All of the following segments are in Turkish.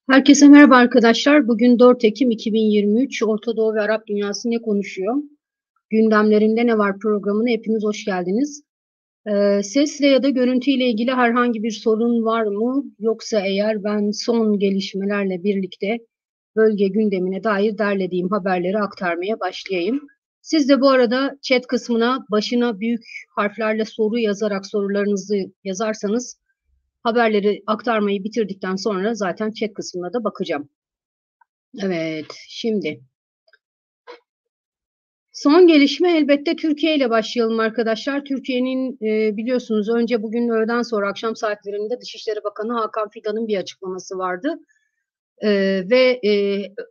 Herkese merhaba arkadaşlar. Bugün 4 Ekim 2023. Orta Doğu ve Arap Dünyası ne konuşuyor? Gündemlerinde ne var programına hepiniz hoş geldiniz. Sesle ya da görüntüyle ilgili herhangi bir sorun var mı? Yoksa eğer ben son gelişmelerle birlikte bölge gündemine dair derlediğim haberleri aktarmaya başlayayım. Siz de bu arada chat kısmına başına büyük harflerle soru yazarak sorularınızı yazarsanız haberleri aktarmayı bitirdikten sonra zaten chat kısmına da bakacağım. Evet, şimdi son gelişme elbette Türkiye ile başlayalım arkadaşlar. Türkiye'nin biliyorsunuz önce bugün öğleden sonra akşam saatlerinde Dışişleri Bakanı Hakan Fidan'ın bir açıklaması vardı. Ve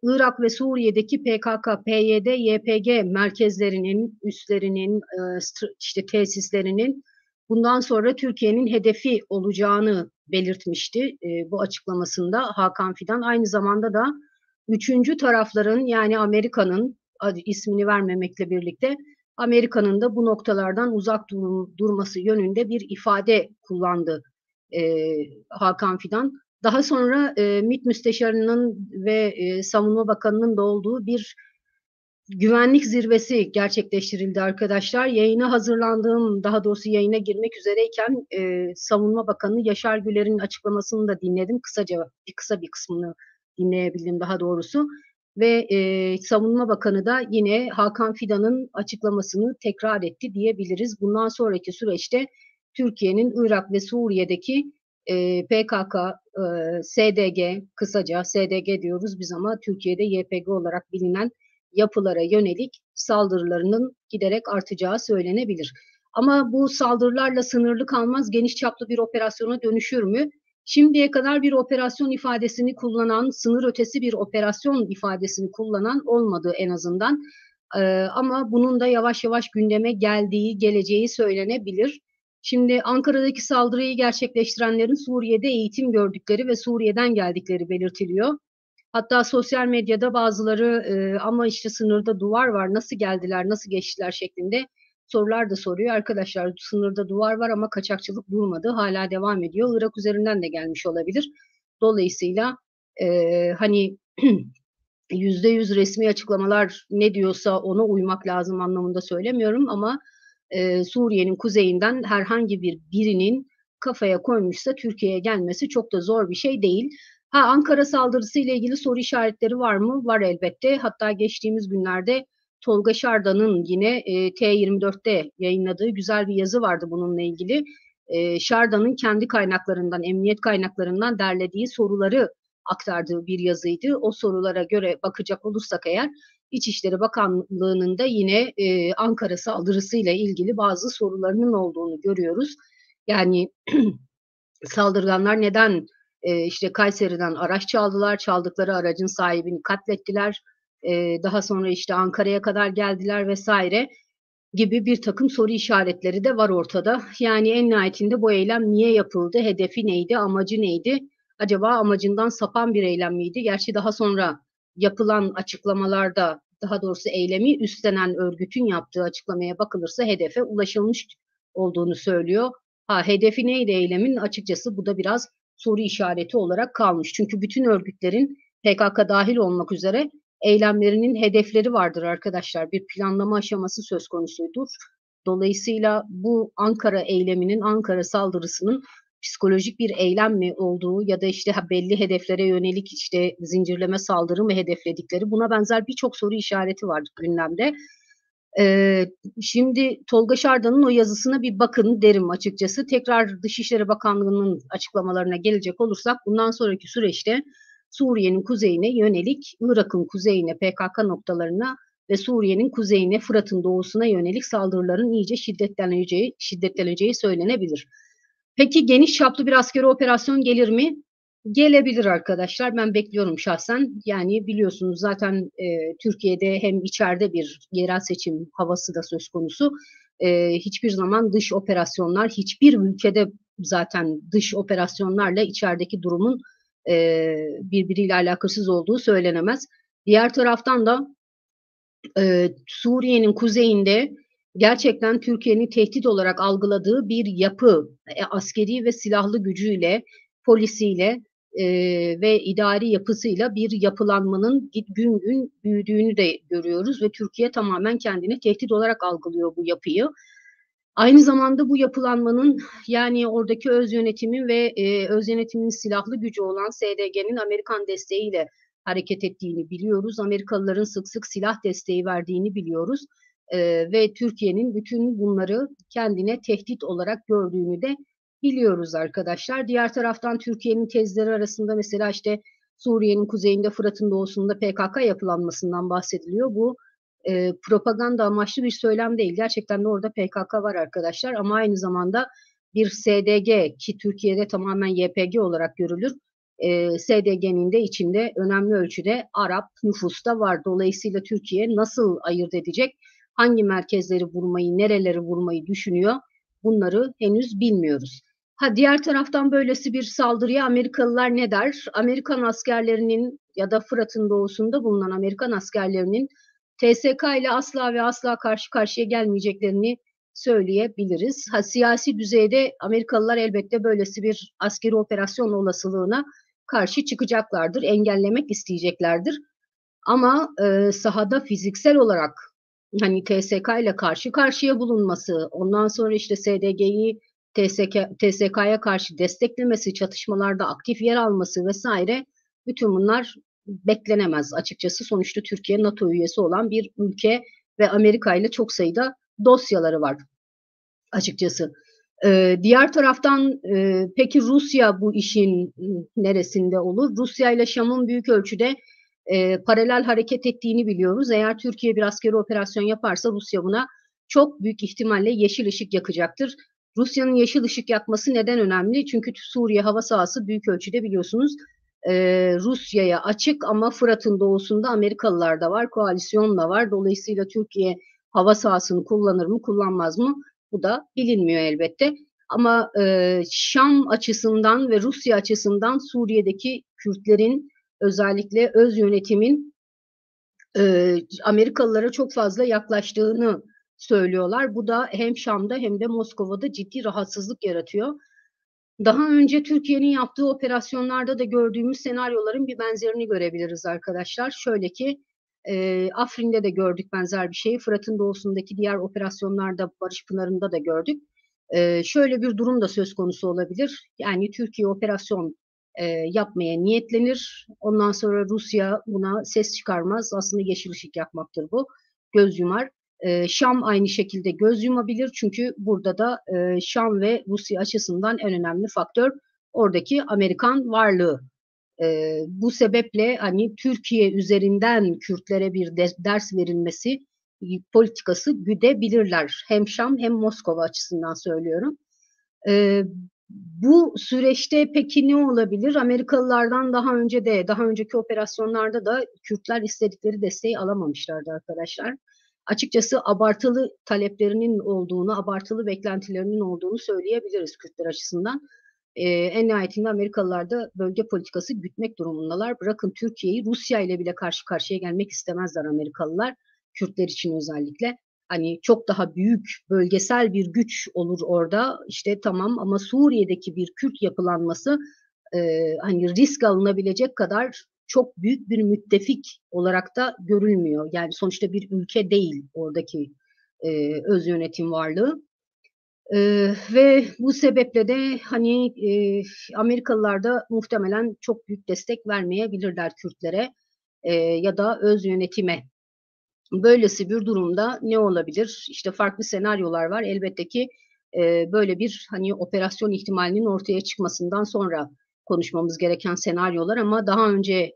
Irak ve Suriye'deki PKK, PYD, YPG merkezlerinin, üslerinin, işte tesislerinin bundan sonra Türkiye'nin hedefi olacağını belirtmişti bu açıklamasında Hakan Fidan. Aynı zamanda da üçüncü tarafların yani Amerika'nın ismini vermemekle birlikte Amerika'nın da bu noktalardan uzak durması yönünde bir ifade kullandı Hakan Fidan. Daha sonra MİT Müsteşarı'nın ve Savunma Bakanı'nın da olduğu bir güvenlik zirvesi gerçekleştirildi arkadaşlar. Yayına hazırlandığım, daha doğrusu yayına girmek üzereyken Savunma Bakanı Yaşar Güler'in açıklamasını da dinledim. Kısa bir kısmını dinleyebildim daha doğrusu. Ve Savunma Bakanı da yine Hakan Fidan'ın açıklamasını tekrar etti diyebiliriz. Bundan sonraki süreçte Türkiye'nin Irak ve Suriye'deki PKK, SDG, kısaca SDG diyoruz biz ama Türkiye'de YPG olarak bilinen yapılara yönelik saldırılarının giderek artacağı söylenebilir. Ama bu saldırılarla sınırlı kalmaz, geniş çaplı bir operasyona dönüşür mü? Şimdiye kadar bir operasyon ifadesini kullanan, sınır ötesi bir operasyon ifadesini kullanan olmadı en azından. Ama bunun da yavaş yavaş gündeme geleceği söylenebilir. Şimdi Ankara'daki saldırıyı gerçekleştirenlerin Suriye'de eğitim gördükleri ve Suriye'den geldikleri belirtiliyor. Hatta sosyal medyada bazıları ama işte sınırda duvar var, nasıl geldiler, nasıl geçtiler şeklinde sorular da soruyor. Arkadaşlar sınırda duvar var ama kaçakçılık durmadı, hala devam ediyor. Irak üzerinden de gelmiş olabilir. Dolayısıyla hani %100 resmi açıklamalar ne diyorsa ona uymak lazım anlamında söylemiyorum ama Suriye'nin kuzeyinden herhangi birinin kafaya koymuşsa Türkiye'ye gelmesi çok da zor bir şey değil. Ankara saldırısı ile ilgili soru işaretleri var mı? Var elbette. Hatta geçtiğimiz günlerde Tolga Şardan'ın yine T24'te yayınladığı güzel bir yazı vardı bununla ilgili. Şardan'ın kendi kaynaklarından, emniyet kaynaklarından derlediği soruları aktardığı bir yazıydı. O sorulara göre bakacak olursak eğer İçişleri Bakanlığı'nın da yine Ankara saldırısıyla ilgili bazı sorularının olduğunu görüyoruz. Yani saldırganlar neden işte Kayseri'den araç çaldılar, çaldıkları aracın sahibini katlettiler, daha sonra işte Ankara'ya kadar geldiler vesaire gibi bir takım soru işaretleri de var ortada. Yani en nihayetinde bu eylem niye yapıldı, hedefi neydi, amacı neydi? Acaba amacından sapan bir eylem miydi? Gerçi daha sonra yapılan açıklamalarda, daha doğrusu eylemi üstlenen örgütün yaptığı açıklamaya bakılırsa hedefe ulaşılmış olduğunu söylüyor. Hedefi neydi eylemin? Açıkçası bu da biraz soru işareti olarak kalmış. Çünkü bütün örgütlerin PKK dahil olmak üzere eylemlerinin hedefleri vardır arkadaşlar. Bir planlama aşaması söz konusuydur. Dolayısıyla bu Ankara eyleminin, Ankara saldırısının psikolojik bir eylem mi olduğu ya da işte belli hedeflere yönelik işte zincirleme saldırı mı hedefledikleri, buna benzer birçok soru işareti var gündemde. Şimdi Tolga Şardan'ın o yazısına bir bakın derim açıkçası. Tekrar Dışişleri Bakanlığı'nın açıklamalarına gelecek olursak bundan sonraki süreçte Suriye'nin kuzeyine yönelik, Irak'ın kuzeyine, PKK noktalarına ve Suriye'nin kuzeyine, Fırat'ın doğusuna yönelik saldırıların iyice şiddetleneceği söylenebilir. Peki geniş çaplı bir askeri operasyon gelir mi? Gelebilir arkadaşlar. Ben bekliyorum şahsen. Yani biliyorsunuz zaten Türkiye'de hem içeride bir yerel seçim havası da söz konusu. Hiçbir zaman dış operasyonlar, hiçbir ülkede zaten dış operasyonlarla içerideki durumun birbiriyle alakasız olduğu söylenemez. Diğer taraftan da Suriye'nin kuzeyinde gerçekten Türkiye'nin tehdit olarak algıladığı bir yapı, askeri ve silahlı gücüyle, polisiyle ve idari yapısıyla bir yapılanmanın gün gün büyüdüğünü de görüyoruz ve Türkiye tamamen kendini tehdit olarak algılıyor bu yapıyı. Aynı zamanda bu yapılanmanın, yani oradaki öz yönetimin ve öz yönetimin silahlı gücü olan SDG'nin Amerikan desteğiyle hareket ettiğini biliyoruz. Amerikalıların sık sık silah desteği verdiğini biliyoruz. Ve Türkiye'nin bütün bunları kendine tehdit olarak gördüğünü de biliyoruz arkadaşlar. Diğer taraftan Türkiye'nin tezleri arasında mesela işte Suriye'nin kuzeyinde, Fırat'ın doğusunda PKK yapılanmasından bahsediliyor. Bu propaganda amaçlı bir söylem değil. Gerçekten de orada PKK var arkadaşlar, ama aynı zamanda bir SDG, ki Türkiye'de tamamen YPG olarak görülür. SDG'nin de içinde önemli ölçüde Arap nüfus da var. Dolayısıyla Türkiye nasıl ayırt edecek? Hangi merkezleri vurmayı, nereleri vurmayı düşünüyor? Bunları henüz bilmiyoruz. Diğer taraftan böylesi bir saldırıya Amerikalılar ne der? Amerikan askerlerinin ya da Fırat'ın doğusunda bulunan Amerikan askerlerinin TSK ile asla ve asla karşı karşıya gelmeyeceklerini söyleyebiliriz. Siyasi düzeyde Amerikalılar elbette böylesi bir askeri operasyon olasılığına karşı çıkacaklardır, engellemek isteyeceklerdir. Ama sahada fiziksel olarak hani TSK ile karşı karşıya bulunması, ondan sonra işte SDG'yi TSK'ya karşı desteklemesi, çatışmalarda aktif yer alması vesaire, bütün bunlar beklenemez açıkçası. Sonuçta Türkiye NATO üyesi olan bir ülke ve Amerika ile çok sayıda dosyaları var açıkçası. Diğer taraftan peki Rusya bu işin neresinde olur? Rusya ile Şam'ın büyük ölçüde paralel hareket ettiğini biliyoruz. Eğer Türkiye bir askeri operasyon yaparsa Rusya buna çok büyük ihtimalle yeşil ışık yakacaktır. Rusya'nın yeşil ışık yakması neden önemli? Çünkü Suriye hava sahası büyük ölçüde biliyorsunuz Rusya'ya açık, ama Fırat'ın doğusunda Amerikalılar da var, koalisyon da var. Dolayısıyla Türkiye hava sahasını kullanır mı, kullanmaz mı? Bu da bilinmiyor elbette. Ama Şam açısından ve Rusya açısından Suriye'deki Kürtlerin, özellikle öz yönetimin Amerikalılara çok fazla yaklaştığını söylüyorlar. Bu da hem Şam'da hem de Moskova'da ciddi rahatsızlık yaratıyor. Daha önce Türkiye'nin yaptığı operasyonlarda da gördüğümüz senaryoların bir benzerini görebiliriz arkadaşlar. Şöyle ki Afrin'de de gördük benzer bir şeyi. Fırat'ın doğusundaki diğer operasyonlarda, Barış Pınarı'nda da gördük. Şöyle bir durum da söz konusu olabilir. Yani Türkiye operasyon yapmaya niyetlenir. Ondan sonra Rusya buna ses çıkarmaz. Aslında yeşil ışık yakmaktır bu. Göz yumar. Şam aynı şekilde göz yumabilir. Çünkü burada da Şam ve Rusya açısından en önemli faktör oradaki Amerikan varlığı. Bu sebeple hani Türkiye üzerinden Kürtlere bir ders verilmesi politikası güdebilirler. Hem Şam hem Moskova açısından söylüyorum. Bu süreçte peki ne olabilir? Amerikalılardan daha önceki operasyonlarda da Kürtler istedikleri desteği alamamışlardı arkadaşlar. Açıkçası abartılı taleplerinin olduğunu, abartılı beklentilerinin olduğunu söyleyebiliriz Kürtler açısından. En nihayetinde Amerikalılar da bölge politikası gütmek durumundalar. Bırakın Türkiye'yi, Rusya ile bile karşı karşıya gelmek istemezler Amerikalılar. Kürtler için özellikle. Hani çok daha büyük bölgesel bir güç olur orada. İşte tamam, ama Suriye'deki bir Kürt yapılanması hani risk alınabilecek kadar çok büyük bir müttefik olarak da görülmüyor. Yani sonuçta bir ülke değil oradaki öz yönetim varlığı. Ve bu sebeple de hani Amerikalılar da muhtemelen çok büyük destek vermeyebilirler Kürtlere ya da öz yönetime. Böylesi bir durumda ne olabilir? İşte farklı senaryolar var. Elbette ki böyle bir hani operasyon ihtimalinin ortaya çıkmasından sonra konuşmamız gereken senaryolar, ama daha önce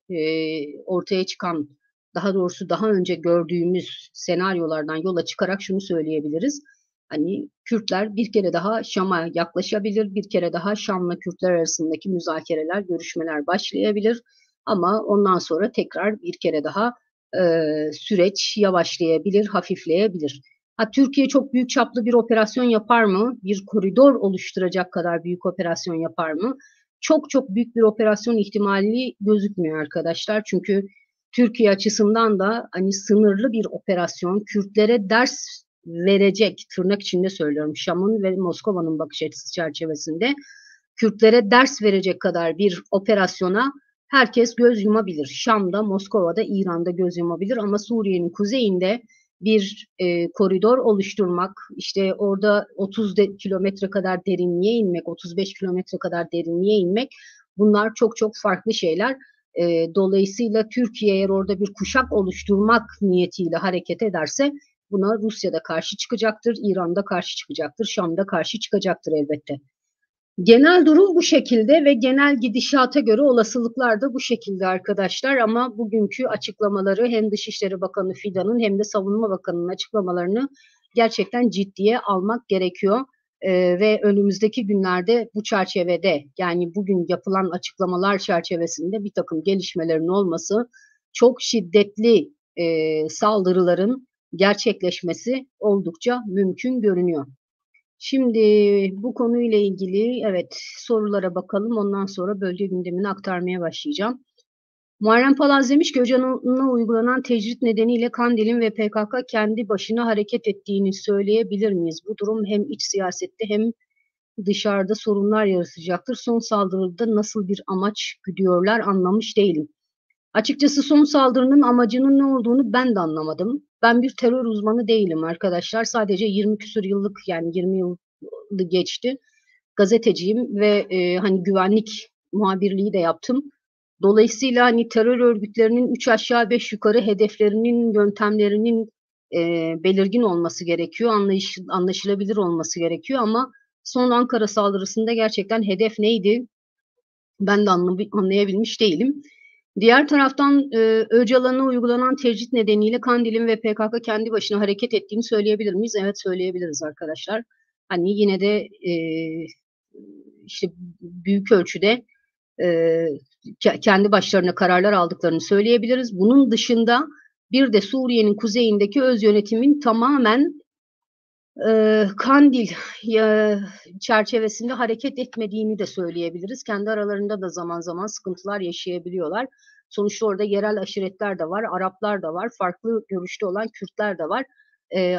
ortaya çıkan, daha doğrusu daha önce gördüğümüz senaryolardan yola çıkarak şunu söyleyebiliriz. Hani Kürtler bir kere daha Şam'a yaklaşabilir, bir kere daha Şam'la Kürtler arasındaki müzakereler, görüşmeler başlayabilir. Ama ondan sonra tekrar bir kere daha süreç yavaşlayabilir, hafifleyebilir. Türkiye çok büyük çaplı bir operasyon yapar mı? Bir koridor oluşturacak kadar büyük operasyon yapar mı? Çok çok büyük bir operasyon ihtimali gözükmüyor arkadaşlar. Çünkü Türkiye açısından da hani sınırlı bir operasyon, Kürtlere ders verecek, tırnak içinde söylüyorum, Şam'ın ve Moskova'nın bakış açısı çerçevesinde Kürtlere ders verecek kadar bir operasyona herkes göz yumabilir. Şam'da, Moskova'da, İran'da göz yumabilir ama Suriye'nin kuzeyinde bir koridor oluşturmak, işte orada 30 kilometre kadar derinliğe inmek, 35 kilometre kadar derinliğe inmek, bunlar çok çok farklı şeyler. Dolayısıyla Türkiye eğer orada bir kuşak oluşturmak niyetiyle hareket ederse buna Rusya'da karşı çıkacaktır, İran'da karşı çıkacaktır, Şam'da karşı çıkacaktır elbette. Genel durum bu şekilde ve genel gidişata göre olasılıklar da bu şekilde arkadaşlar, ama bugünkü açıklamaları hem Dışişleri Bakanı Fidan'ın hem de Savunma Bakanı'nın açıklamalarını gerçekten ciddiye almak gerekiyor. Ve önümüzdeki günlerde bu çerçevede, yani bugün yapılan açıklamalar çerçevesinde bir takım gelişmelerin olması, çok şiddetli saldırıların gerçekleşmesi oldukça mümkün görünüyor. Şimdi bu konuyla ilgili sorulara bakalım. Ondan sonra bölge gündemini aktarmaya başlayacağım. Muharrem Palaz demiş ki Öcalan'a uygulanan tecrit nedeniyle Kandil'in ve PKK kendi başına hareket ettiğini söyleyebilir miyiz? Bu durum hem iç siyasette hem dışarıda sorunlar yaratacaktır. Son saldırıda nasıl bir amaç güdüyorlar anlamış değilim. Açıkçası son saldırının amacının ne olduğunu ben de anlamadım. Ben bir terör uzmanı değilim arkadaşlar. Sadece 20 küsur yıllık, yani 20 yılı geçti, gazeteciyim ve hani güvenlik muhabirliği de yaptım. Dolayısıyla hani terör örgütlerinin 3 aşağı 5 yukarı hedeflerinin, yöntemlerinin belirgin olması gerekiyor. Anlaşılabilir olması gerekiyor ama son Ankara saldırısında gerçekten hedef neydi? Ben de anlayabilmiş değilim. Diğer taraftan Öcalan'a uygulanan tecrit nedeniyle Kandil'in ve PKK kendi başına hareket ettiğini söyleyebilir miyiz? Evet, söyleyebiliriz arkadaşlar. Hani yine de işte büyük ölçüde kendi başlarına kararlar aldıklarını söyleyebiliriz. Bunun dışında bir de Suriye'nin kuzeyindeki öz yönetimin tamamen Kandil çerçevesinde hareket etmediğini de söyleyebiliriz. Kendi aralarında da zaman zaman sıkıntılar yaşayabiliyorlar. Sonuçta orada yerel aşiretler de var, Araplar da var, farklı görüşte olan Kürtler de var.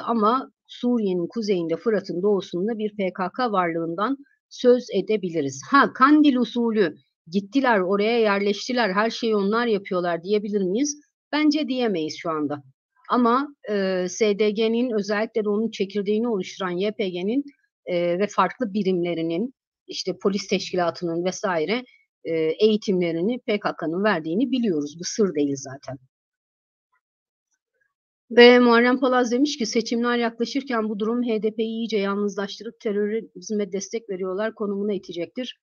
Ama Suriye'nin kuzeyinde, Fırat'ın doğusunda bir PKK varlığından söz edebiliriz. Kandil usulü gittiler, oraya yerleştiler, her şeyi onlar yapıyorlar diyebilir miyiz? Bence diyemeyiz şu anda. Ama SDG'nin, özellikle de onun çekirdeğini oluşturan YPG'nin ve farklı birimlerinin, işte polis teşkilatının vesaire eğitimlerini PKK'nın verdiğini biliyoruz. Bu sır değil zaten. Ve Muharrem Palaz demiş ki seçimler yaklaşırken bu durum HDP'yi iyice yalnızlaştırıp terörizme destek veriyorlar konumuna itecektir.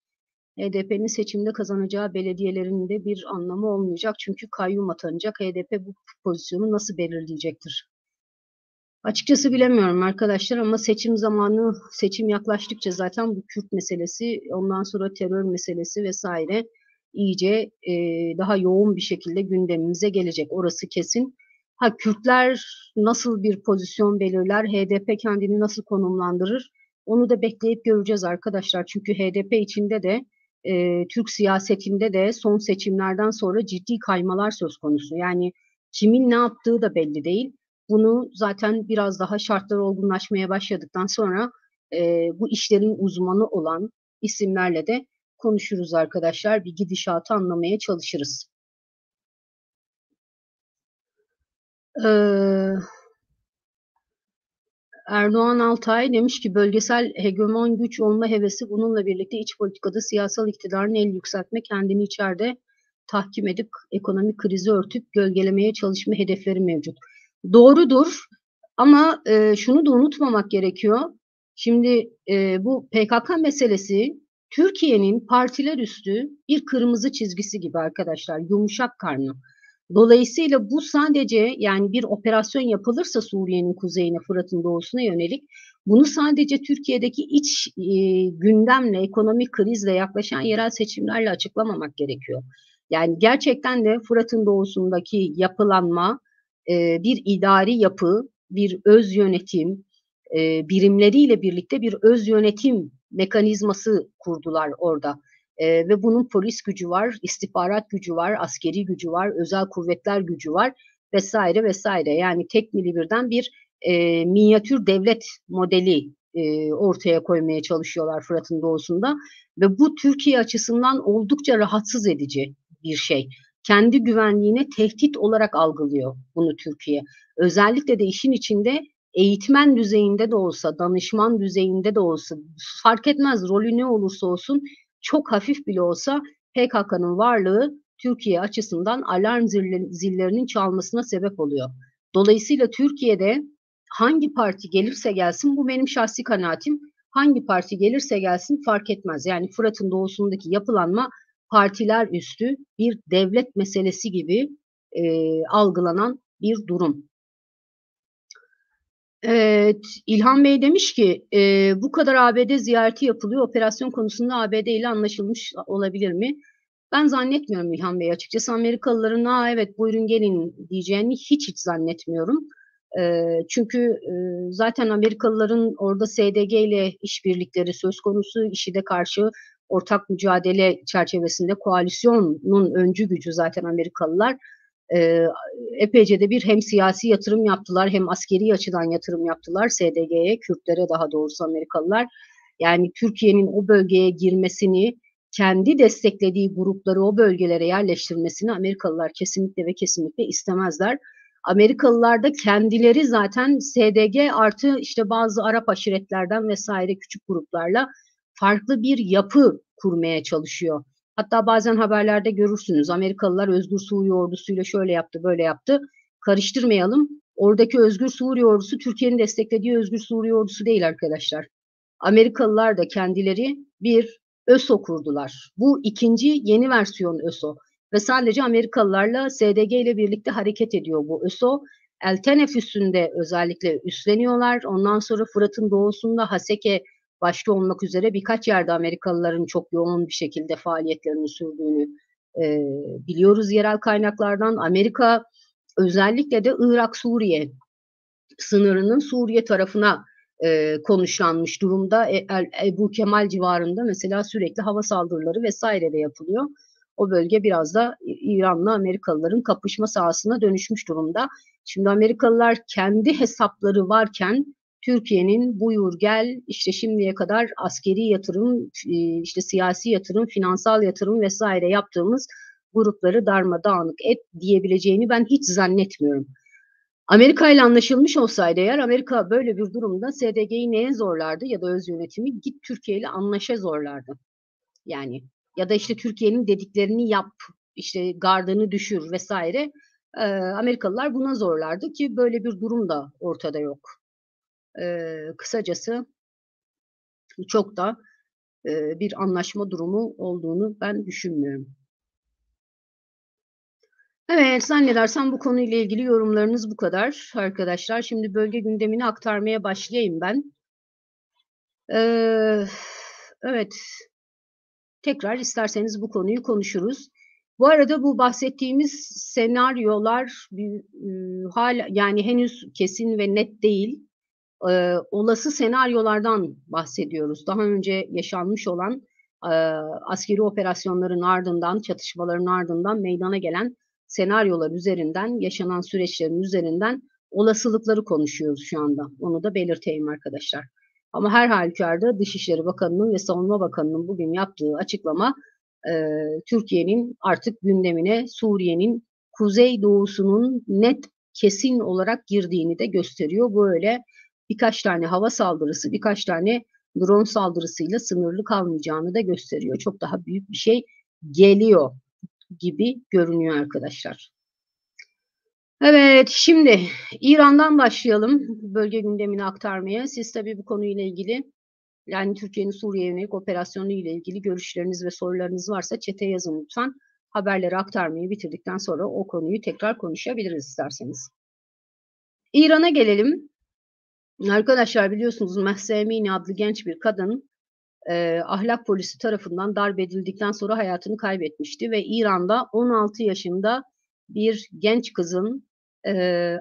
HDP'nin seçimde kazanacağı belediyelerin de bir anlamı olmayacak. Çünkü kayyum atanacak. HDP bu pozisyonu nasıl belirleyecektir? Açıkçası bilemiyorum arkadaşlar ama seçim zamanı, seçim yaklaştıkça zaten bu Kürt meselesi, ondan sonra terör meselesi vesaire iyice daha yoğun bir şekilde gündemimize gelecek. Orası kesin. Kürtler nasıl bir pozisyon belirler, HDP kendini nasıl konumlandırır, onu da bekleyip göreceğiz arkadaşlar. Çünkü HDP içinde de Türk siyasetinde de son seçimlerden sonra ciddi kaymalar söz konusu. Yani kimin ne yaptığı da belli değil. Bunu zaten biraz daha şartlar olgunlaşmaya başladıktan sonra bu işlerin uzmanı olan isimlerle de konuşuruz arkadaşlar. Bir gidişatı anlamaya çalışırız. Erdoğan Altay demiş ki bölgesel hegemon güç olma hevesi, bununla birlikte iç politikada siyasal iktidarın el yükseltme, kendini içeride tahkim edip ekonomik krizi örtüp gölgelemeye çalışma hedefleri mevcut. Doğrudur ama şunu da unutmamak gerekiyor. Şimdi bu PKK meselesi Türkiye'nin partiler üstü bir kırmızı çizgisi gibi arkadaşlar, yumuşak karnı. Dolayısıyla bu sadece, yani bir operasyon yapılırsa Suriye'nin kuzeyine, Fırat'ın doğusuna yönelik, bunu sadece Türkiye'deki iç gündemle, ekonomik krizle, yaklaşan yerel seçimlerle açıklamamak gerekiyor. Yani gerçekten de Fırat'ın doğusundaki yapılanma bir idari yapı, bir öz yönetim birimleriyle birlikte bir öz yönetim mekanizması kurdular orada. Ve bunun polis gücü var, istihbarat gücü var, askeri gücü var, özel kuvvetler gücü var vesaire vesaire. Yani tek birden bir minyatür devlet modeli ortaya koymaya çalışıyorlar Fırat'ın doğusunda ve bu Türkiye açısından oldukça rahatsız edici bir şey. Kendi güvenliğine tehdit olarak algılıyor bunu Türkiye. Özellikle de işin içinde eğitmen düzeyinde de olsa, danışman düzeyinde de olsa, fark etmez rolü ne olursa olsun, çok hafif bile olsa PKK'nın varlığı Türkiye açısından alarm zillerinin çalmasına sebep oluyor. Dolayısıyla Türkiye'de hangi parti gelirse gelsin, bu benim şahsi kanaatim, hangi parti gelirse gelsin fark etmez. Yani Fırat'ın doğusundaki yapılanma partiler üstü bir devlet meselesi gibi algılanan bir durum. Evet, İlhan Bey demiş ki bu kadar ABD ziyareti yapılıyor. Operasyon konusunda ABD ile anlaşılmış olabilir mi? Ben zannetmiyorum İlhan Bey, açıkçası Amerikalıların evet buyurun gelin diyeceğini hiç zannetmiyorum. Çünkü zaten Amerikalıların orada SDG ile işbirlikleri söz konusu, IŞİD'e karşı ortak mücadele çerçevesinde koalisyonun öncü gücü zaten Amerikalılar. Epeyce de bir hem siyasi yatırım yaptılar hem askeri açıdan yatırım yaptılar SDG'ye, Kürtlere daha doğrusu Amerikalılar. Yani Türkiye'nin o bölgeye girmesini, kendi desteklediği grupları o bölgelere yerleştirmesini Amerikalılar kesinlikle ve kesinlikle istemezler. Amerikalılar da kendileri zaten SDG artı işte bazı Arap aşiretlerden vesaire küçük gruplarla farklı bir yapı kurmaya çalışıyor. Hatta bazen haberlerde görürsünüz, Amerikalılar Özgür Suriye ordusuyla şöyle yaptı, böyle yaptı. Karıştırmayalım. Oradaki Özgür Suriye ordusu Türkiye'nin desteklediği Özgür Suriye ordusu değil arkadaşlar. Amerikalılar da kendileri bir ÖSO kurdular. Bu ikinci yeni versiyon ÖSO. Ve sadece Amerikalılarla SDG ile birlikte hareket ediyor bu ÖSO. El Tenef üstünde özellikle üstleniyorlar. Ondan sonra Fırat'ın doğusunda Haseke başta olmak üzere birkaç yerde Amerikalıların çok yoğun bir şekilde faaliyetlerini sürdüğünü biliyoruz yerel kaynaklardan. Amerika özellikle de Irak-Suriye sınırının Suriye tarafına konuşlanmış durumda. Ebu Kemal civarında mesela sürekli hava saldırıları vesaire de yapılıyor. O bölge biraz da İran'la Amerikalıların kapışma sahasına dönüşmüş durumda. Şimdi Amerikalılar kendi hesapları varken Türkiye'nin buyur gel işte şimdiye kadar askeri yatırım, işte siyasi yatırım, finansal yatırım vesaire yaptığımız grupları darmadağınık et diyebileceğini ben hiç zannetmiyorum. Amerika ile anlaşılmış olsaydı eğer, Amerika böyle bir durumda SDG'yi neye zorlardı ya da öz yönetimi git Türkiye ile anlaşa zorlardı. Yani ya da işte Türkiye'nin dediklerini yap, işte gardını düşür vesaire. Amerikalılar buna zorlardı ki böyle bir durum da ortada yok. Kısacası çok da bir anlaşma durumu olduğunu ben düşünmüyorum. Evet, zannedersem bu konuyla ilgili yorumlarınız bu kadar arkadaşlar. Şimdi bölge gündemini aktarmaya başlayayım ben. Evet, tekrar isterseniz bu konuyu konuşuruz. Bu arada bu bahsettiğimiz senaryolar hala yani henüz kesin ve net değil. Olası senaryolardan bahsediyoruz. Daha önce yaşanmış olan askeri operasyonların ardından, çatışmaların ardından meydana gelen senaryolar üzerinden, yaşanan süreçlerin üzerinden olasılıkları konuşuyoruz şu anda. Onu da belirteyim arkadaşlar. Ama her halükarda Dışişleri Bakanı'nın ve Savunma Bakanı'nın bugün yaptığı açıklama Türkiye'nin artık gündemine Suriye'nin kuzeydoğusunun net kesin olarak girdiğini de gösteriyor. Böyle birkaç tane hava saldırısı, birkaç tane drone saldırısıyla sınırlı kalmayacağını da gösteriyor. Çok daha büyük bir şey geliyor gibi görünüyor arkadaşlar. Evet, şimdi İran'dan başlayalım bölge gündemini aktarmaya. Siz tabii bu konuyla ilgili, yani Türkiye'nin Suriye yönelik operasyonu ile ilgili görüşleriniz ve sorularınız varsa chat'e yazın lütfen. Haberleri aktarmayı bitirdikten sonra o konuyu tekrar konuşabiliriz isterseniz. İran'a gelelim. Arkadaşlar biliyorsunuz Mahsa Amini adlı genç bir kadın ahlak polisi tarafından darp edildikten sonra hayatını kaybetmişti ve İran'da 16 yaşında bir genç kızın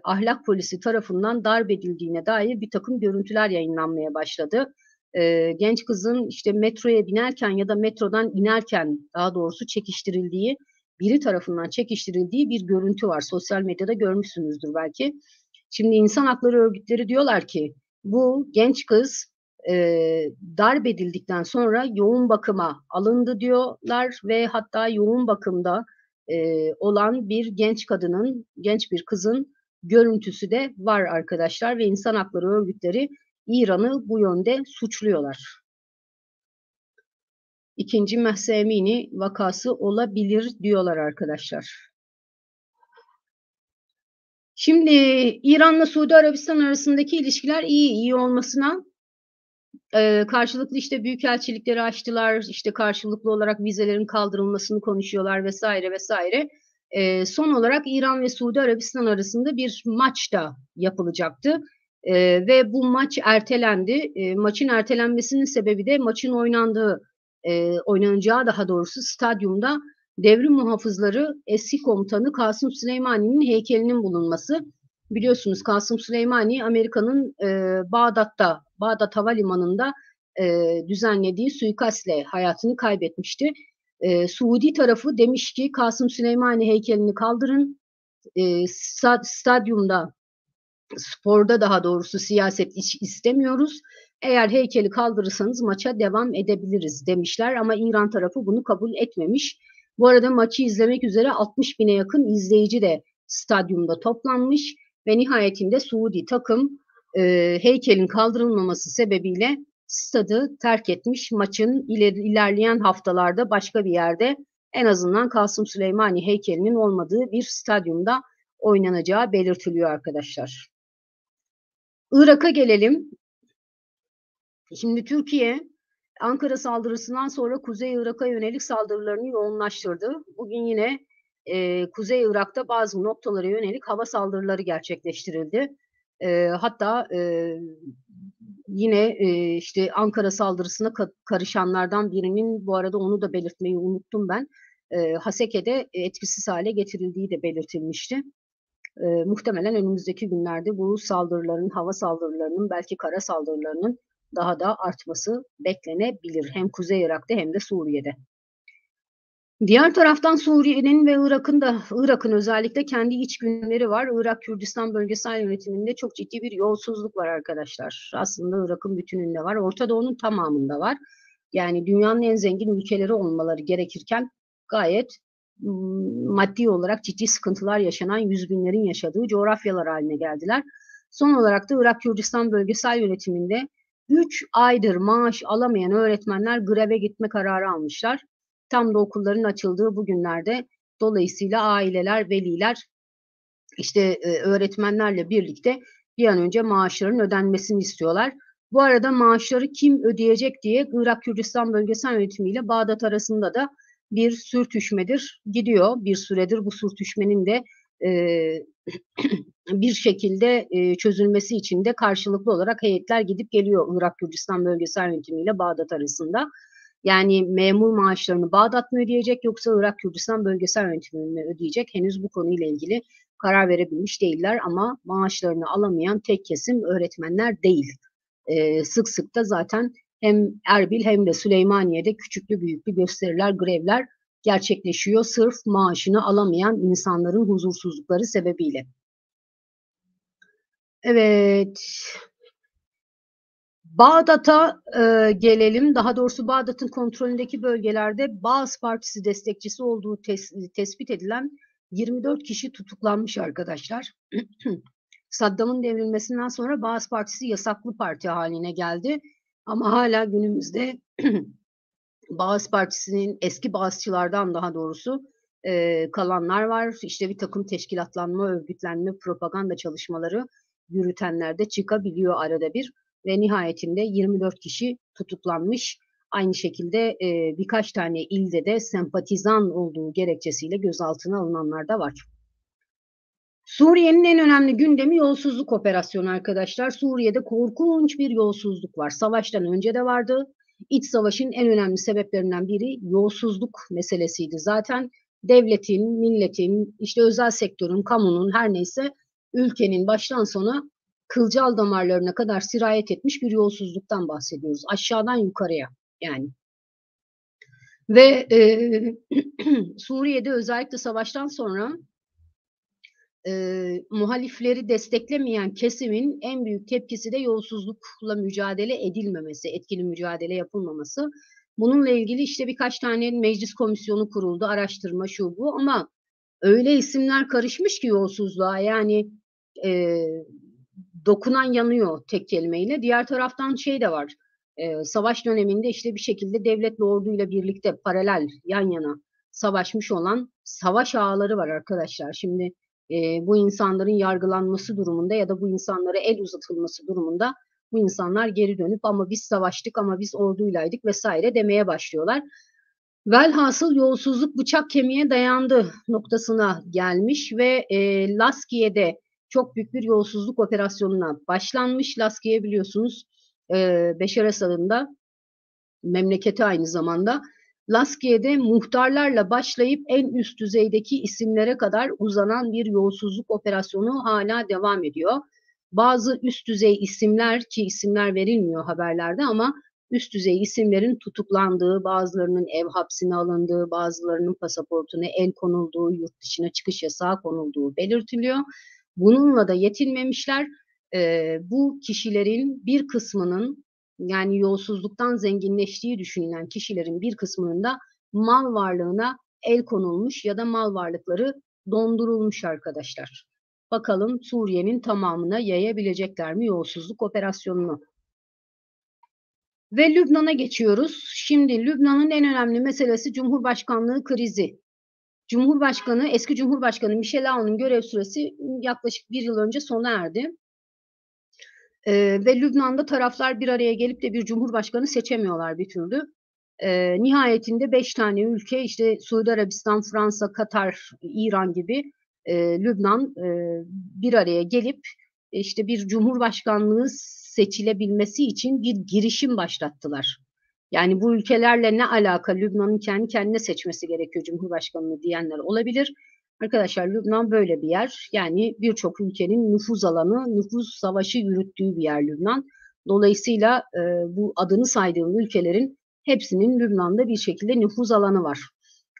ahlak polisi tarafından darp edildiğine dair bir takım görüntüler yayınlanmaya başladı. Genç kızın işte metroya binerken ya da metrodan inerken daha doğrusu çekiştirildiği, biri tarafından çekiştirildiği bir görüntü var. Sosyal medyada görmüşsünüzdür belki. Şimdi insan hakları örgütleri diyorlar ki bu genç kız darp edildikten sonra yoğun bakıma alındı diyorlar ve hatta yoğun bakımda olan bir genç bir kızın görüntüsü de var arkadaşlar ve insan hakları örgütleri İran'ı bu yönde suçluyorlar. İkinci Mahsa Amini vakası olabilir diyorlar arkadaşlar. Şimdi İran'la Suudi Arabistan arasındaki ilişkiler iyi olmasına karşılıklı işte büyükelçilikleri açtılar, işte karşılıklı olarak vizelerin kaldırılmasını konuşuyorlar vesaire vesaire. Son olarak İran ve Suudi Arabistan arasında bir maç da yapılacaktı. Ve bu maç ertelendi. Maçın ertelenmesinin sebebi de maçın oynanacağı daha doğrusu stadyumda devrim muhafızları eski komutanı Kasım Süleymani'nin heykelinin bulunması. Biliyorsunuz Kasım Süleymani Amerika'nın Bağdat Havalimanı'nda düzenlediği suikastle hayatını kaybetmişti. Suudi tarafı demiş ki Kasım Süleymani heykelini kaldırın, stadyumda, sporda daha doğrusu siyaset istemiyoruz. Eğer heykeli kaldırırsanız maça devam edebiliriz demişler ama İran tarafı bunu kabul etmemiş. Bu arada maçı izlemek üzere 60 bine yakın izleyici de stadyumda toplanmış ve nihayetinde Suudi takım heykelin kaldırılmaması sebebiyle stadı terk etmiş. Maçın ilerleyen haftalarda başka bir yerde en azından Kasım Süleymani heykelinin olmadığı bir stadyumda oynanacağı belirtiliyor arkadaşlar. Irak'a gelelim. Şimdi Türkiye Ankara saldırısından sonra Kuzey Irak'a yönelik saldırılarını yoğunlaştırdı. Bugün yine Kuzey Irak'ta bazı noktalara yönelik hava saldırıları gerçekleştirildi. Hatta yine işte Ankara saldırısına karışanlardan birinin, bu arada onu da belirtmeyi unuttum ben, Haseke'de etkisiz hale getirildiği de belirtilmişti. Muhtemelen önümüzdeki günlerde bu saldırıların, hava saldırılarının, belki kara saldırılarının daha da artması beklenebilir. Hem Kuzey Irak'ta hem de Suriye'de. Diğer taraftan Suriye'nin ve Irak'ın özellikle kendi iç gündemleri var. Irak Kürdistan bölgesel yönetiminde çok ciddi bir yolsuzluk var arkadaşlar. Aslında Irak'ın bütününde var. Orta Doğu'nun tamamında var. Yani dünyanın en zengin ülkeleri olmaları gerekirken gayet maddi olarak ciddi sıkıntılar yaşanan, yüz binlerin yaşadığı coğrafyalar haline geldiler. Son olarak da Irak Kürdistan bölgesel yönetiminde 3 aydır maaş alamayan öğretmenler greve gitme kararı almışlar. Tam da okulların açıldığı bu günlerde, dolayısıyla aileler, veliler işte öğretmenlerle birlikte bir an önce maaşların ödenmesini istiyorlar. Bu arada maaşları kim ödeyecek diye Irak Kürdistan bölgesel yönetimiyle Bağdat arasında da bir sürtüşmedir gidiyor. Bir süredir bu sürtüşmenin de bir şekilde çözülmesi için de karşılıklı olarak heyetler gidip geliyor Irak Kürdistan bölgesel yönetimiyle Bağdat arasında. Yani memur maaşlarını Bağdat mı ödeyecek yoksa Irak Kürdistan bölgesel yönetimi mi ödeyecek? Henüz bu konuyla ilgili karar verebilmiş değiller ama maaşlarını alamayan tek kesim öğretmenler değil. Sık sık da zaten hem Erbil hem de Süleymaniye'de küçüklü büyüklü gösteriler, grevler gerçekleşiyor sırf maaşını alamayan insanların huzursuzlukları sebebiyle. Evet. Bağdat'a gelelim. Daha doğrusu Bağdat'ın kontrolündeki bölgelerde Baas Partisi destekçisi olduğu tespit edilen 24 kişi tutuklanmış arkadaşlar. Saddam'ın devrilmesinden sonra Baas Partisi yasaklı parti haline geldi. Ama hala günümüzde Baas Partisi'nin eski Baasçılardan daha doğrusu kalanlar var. İşte bir takım teşkilatlanma, örgütlenme, propaganda çalışmaları yürütenler de çıkabiliyor arada bir. Ve nihayetinde 24 kişi tutuklanmış. Aynı şekilde birkaç tane ilde de sempatizan olduğu gerekçesiyle gözaltına alınanlar da var. Suriye'nin en önemli gündemi yolsuzluk operasyonu arkadaşlar. Suriye'de korkunç bir yolsuzluk var. Savaştan önce de vardı. İç savaşın en önemli sebeplerinden biri yolsuzluk meselesiydi. Zaten devletin, milletin, işte özel sektörün, kamunun, her neyse ülkenin baştan sona kılcal damarlarına kadar sirayet etmiş bir yolsuzluktan bahsediyoruz. Aşağıdan yukarıya yani. Ve Suriye'de özellikle savaştan sonra muhalifleri desteklemeyen kesimin en büyük tepkisi de yolsuzlukla mücadele edilmemesi, etkili mücadele yapılmaması. Bununla ilgili işte birkaç tane meclis komisyonu kuruldu, araştırma şu bu, ama öyle isimler karışmış ki yolsuzluğa, yani e, dokunan yanıyor tek kelimeyle. Diğer taraftan şey de var, savaş döneminde işte bir şekilde devletle orduyla birlikte paralel yan yana savaşmış olan savaş ağaları var arkadaşlar. Şimdi bu insanların yargılanması durumunda ya da bu insanlara el uzatılması durumunda bu insanlar geri dönüp ama biz savaştık, ama biz orduylaydık vesaire demeye başlıyorlar. Velhasıl yolsuzluk bıçak kemiğe dayandı noktasına gelmiş ve Laskiye'de çok büyük bir yolsuzluk operasyonuna başlanmış. Laskiye biliyorsunuz Beşar Esad'ın da memleketi aynı zamanda. Laskiye'de muhtarlarla başlayıp en üst düzeydeki isimlere kadar uzanan bir yolsuzluk operasyonu hala devam ediyor. Bazı üst düzey isimler, ki isimler verilmiyor haberlerde, ama üst düzey isimlerin tutuklandığı, bazılarının ev hapsine alındığı, bazılarının pasaportuna el konulduğu, yurt dışına çıkış yasağı konulduğu belirtiliyor. Bununla da yetinmemişler. Bu kişilerin bir kısmının, yani yolsuzluktan zenginleştiği düşünülen kişilerin bir kısmının da mal varlığına el konulmuş ya da mal varlıkları dondurulmuş arkadaşlar. Bakalım Suriye'nin tamamına yayabilecekler mi yolsuzluk operasyonunu? Ve Lübnan'a geçiyoruz. Şimdi Lübnan'ın en önemli meselesi Cumhurbaşkanlığı krizi. Eski Cumhurbaşkanı Michel Aoun'un görev süresi yaklaşık bir yıl önce sona erdi. Ve Lübnan'da taraflar bir araya gelip de bir cumhurbaşkanı seçemiyorlar bir türlü. Nihayetinde 5 tane ülke, işte Suudi Arabistan, Fransa, Katar, İran gibi, Lübnan bir araya gelip işte bir cumhurbaşkanlığı seçilebilmesi için bir girişim başlattılar. Yani bu ülkelerle ne alaka, Lübnan'ın kendi kendine seçmesi gerekiyor cumhurbaşkanlığı diyenler olabilir. Arkadaşlar Lübnan böyle bir yer. Yani birçok ülkenin nüfuz alanı, nüfuz savaşı yürüttüğü bir yer Lübnan. Dolayısıyla bu adını saydığım ülkelerin hepsinin Lübnan'da bir şekilde nüfuz alanı var.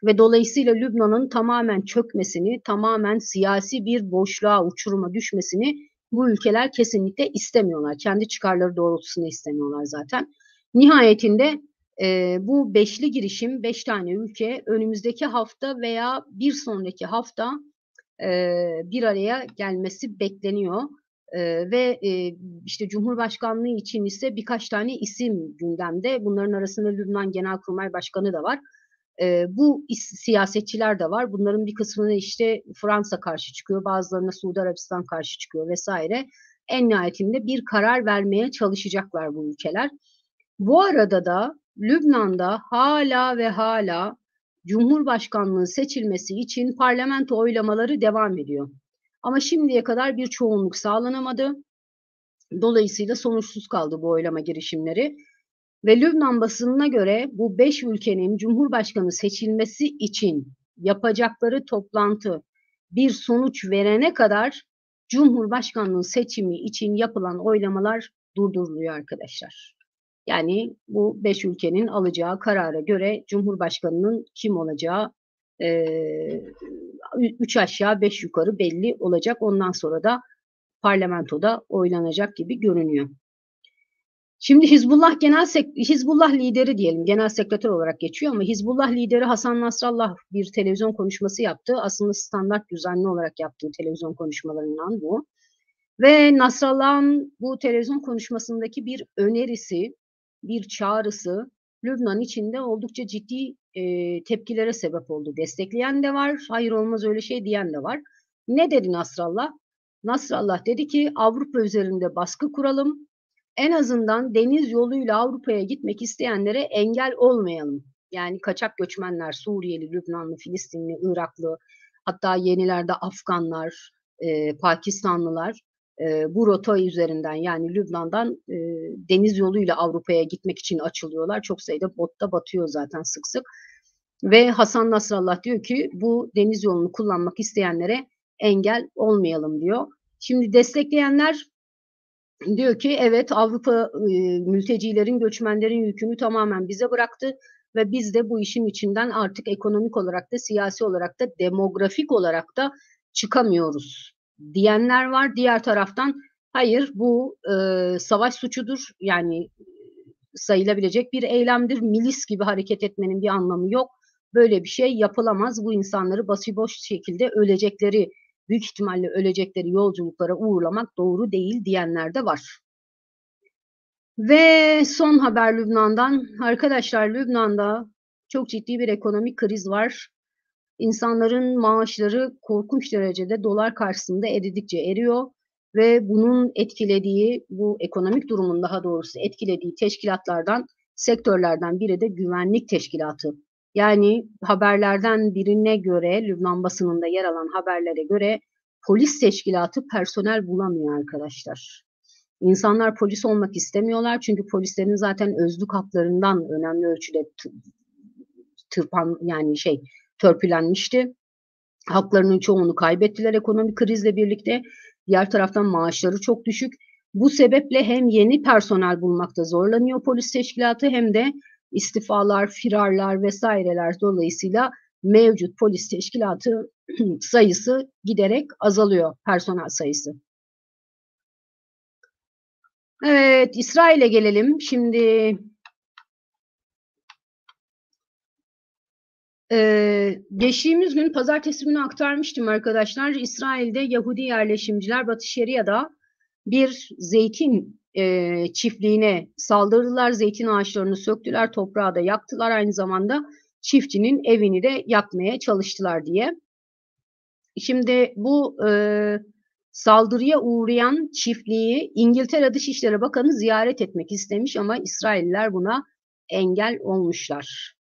Ve dolayısıyla Lübnan'ın tamamen çökmesini, tamamen siyasi bir boşluğa, uçuruma düşmesini bu ülkeler kesinlikle istemiyorlar. Kendi çıkarları doğrultusunda istemiyorlar zaten. Nihayetinde bu beşli girişim, 5 tane ülke önümüzdeki hafta veya bir sonraki hafta bir araya gelmesi bekleniyor. Ve işte Cumhurbaşkanlığı için ise birkaç tane isim gündemde. Bunların arasında Lübnan Genelkurmay Başkanı da var. Bu siyasetçiler de var. Bunların bir kısmına işte Fransa karşı çıkıyor, bazılarına Suudi Arabistan karşı çıkıyor vesaire. En nihayetinde bir karar vermeye çalışacaklar bu ülkeler. Bu arada da Lübnan'da hala ve hala Cumhurbaşkanlığı seçilmesi için parlamento oylamaları devam ediyor. Ama şimdiye kadar bir çoğunluk sağlanamadı. Dolayısıyla sonuçsuz kaldı bu oylama girişimleri. Ve Lübnan basınına göre bu 5 ülkenin Cumhurbaşkanı seçilmesi için yapacakları toplantı bir sonuç verene kadar Cumhurbaşkanlığı seçimi için yapılan oylamalar durduruluyor arkadaşlar. Yani bu 5 ülkenin alacağı karara göre Cumhurbaşkanının kim olacağı 3 aşağı 5 yukarı belli olacak. Ondan sonra da parlamentoda oylanacak gibi görünüyor. Şimdi Hizbullah lideri diyelim, genel sekreter olarak geçiyor ama Hizbullah lideri Hasan Nasrallah bir televizyon konuşması yaptı. Aslında standart düzenli olarak yaptığı televizyon konuşmalarından bu. Ve Nasrallah'ın bu televizyon konuşmasındaki bir önerisi, bir çağrısı Lübnan içinde oldukça ciddi tepkilere sebep oldu. Destekleyen de var, hayır olmaz öyle şey diyen de var. Ne dedi Nasrallah? Nasrallah dedi ki Avrupa üzerinde baskı kuralım. En azından deniz yoluyla Avrupa'ya gitmek isteyenlere engel olmayalım. Yani kaçak göçmenler, Suriyeli, Lübnanlı, Filistinli, Iraklı, hatta yenilerde Afganlar, Pakistanlılar bu rota üzerinden, yani Lübnan'dan deniz yoluyla Avrupa'ya gitmek için açılıyorlar. Çok sayıda botta batıyor zaten sık sık. Ve Hasan Nasrallah diyor ki bu deniz yolunu kullanmak isteyenlere engel olmayalım diyor. Şimdi destekleyenler diyor ki evet, Avrupa mültecilerin, göçmenlerin yükünü tamamen bize bıraktı ve biz de bu işin içinden artık ekonomik olarak da, siyasi olarak da, demografik olarak da çıkamıyoruz diyenler var. Diğer taraftan hayır bu savaş suçudur. Yani sayılabilecek bir eylemdir. Milis gibi hareket etmenin bir anlamı yok. Böyle bir şey yapılamaz. Bu insanları başıboş şekilde ölecekleri, büyük ihtimalle ölecekleri yolculuklara uğurlamak doğru değil diyenler de var. Ve son haber Lübnan'dan. Arkadaşlar Lübnan'da çok ciddi bir ekonomik kriz var. İnsanların maaşları korkunç derecede dolar karşısında eridikçe eriyor ve bunun etkilediği, bu ekonomik durumun daha doğrusu etkilediği teşkilatlardan, sektörlerden biri de güvenlik teşkilatı. Yani haberlerden birine göre, Lübnan basınında yer alan haberlere göre polis teşkilatı personel bulamıyor arkadaşlar. İnsanlar polis olmak istemiyorlar çünkü polislerin zaten özlük haklarından önemli ölçüde törpülenmişti. Haklarının çoğunu kaybettiler ekonomik krizle birlikte. Diğer taraftan maaşları çok düşük. Bu sebeple hem yeni personel bulmakta zorlanıyor polis teşkilatı hem de istifalar, firarlar vesaireler dolayısıyla mevcut polis teşkilatı sayısı giderek azalıyor, personel sayısı. Evet, İsrail'e gelelim. Şimdi geçtiğimiz gün pazartesi günü aktarmıştım arkadaşlar. İsrail'de Yahudi yerleşimciler Batı Şeria'da bir zeytin çiftliğine saldırdılar. Zeytin ağaçlarını söktüler, toprağı da yaktılar. Aynı zamanda çiftçinin evini de yakmaya çalıştılar diye. Şimdi bu saldırıya uğrayan çiftliği İngiltere Dışişleri Bakanı ziyaret etmek istemiş ama İsrailliler buna engel olmuşlar.